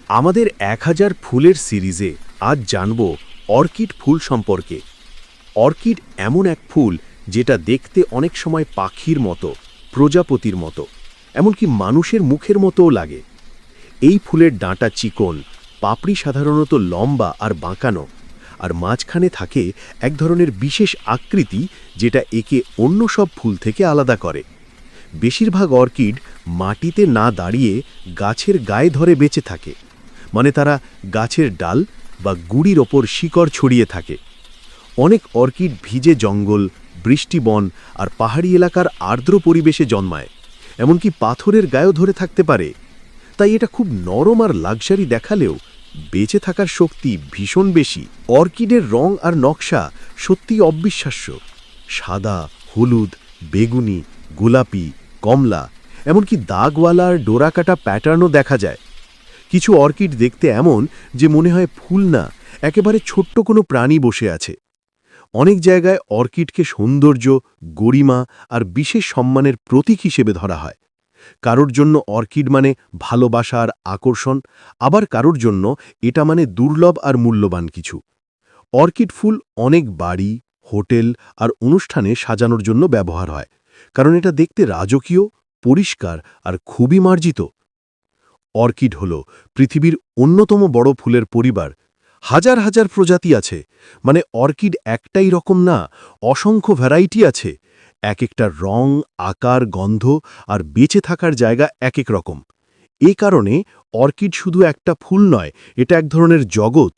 আমাদের 1000 ফুলের সিরিজে আজ জানব অর্কিড ফুল সম্পর্কে। অর্কিড এমন এক ফুল যেটা দেখতে অনেক সময় পাখির মতো, প্রজাপতির মতো, এমনকি মানুষের মুখের মতোও লাগে। এই ফুলের ডাঁটা চিকন, পাপড়ি সাধারণত লম্বা আর বাঁকানো, আর মাঝখানে থাকে এক ধরনের বিশেষ আকৃতি যেটা একে অন্য সব ফুল থেকে আলাদা করে। বেশিরভাগ অর্কিড মাটিতে না দাঁড়িয়ে গাছের গায়ে ধরে বেঁচে থাকে, মানে তারা গাছের ডাল বা গুড়ির ওপর শিকড় ছড়িয়ে থাকে। অনেক অর্কিড ভিজে জঙ্গল, বৃষ্টিবন আর পাহাড়ি এলাকার আর্দ্র পরিবেশে জন্মায়, এমনকি পাথরের গায়েও ধরে থাকতে পারে। তাই এটা খুব নরম আর লাক্সারি দেখালেও বেঁচে থাকার শক্তি ভীষণ বেশি। অর্কিডের রং আর নকশা সত্যিই অবিশ্বাস্য। সাদা, হলুদ, বেগুনি, গোলাপি, কমলা, এমনকি দাগওয়ালা আর ডোরাকাটা প্যাটার্নও দেখা যায়। কিছু অর্কিড দেখতে এমন যে মনে হয় ফুল না, একেবারে ছোট্ট কোনো প্রাণী বসে আছে। অনেক জায়গায় অর্কিডকে সৌন্দর্য, গরিমা আর বিশেষ সম্মানের প্রতীক হিসেবে ধরা হয়। কারোর জন্য অর্কিড মানে ভালোবাসা আর আকর্ষণ, আবার কারোর জন্য এটা মানে দুর্লভ আর মূল্যবান কিছু। অর্কিড ফুল অনেক বাড়ি, হোটেল আর অনুষ্ঠানে সাজানোর জন্য ব্যবহার হয়, কারণ এটা দেখতে রাজকীয়, পরিষ্কার আর খুবই মার্জিত। অর্কিড হল পৃথিবীর অন্যতম বড় ফুলের পরিবার। হাজার হাজার প্রজাতি আছে, মানে অর্কিড একটাই রকম না, অসংখ্য ভ্যারাইটি আছে। এক একটা রং, আকার, গন্ধ আর বেঁচে থাকার জায়গা এক এক রকম। এ কারণে অর্কিড শুধু একটা ফুল নয়, এটা এক ধরনের জগৎ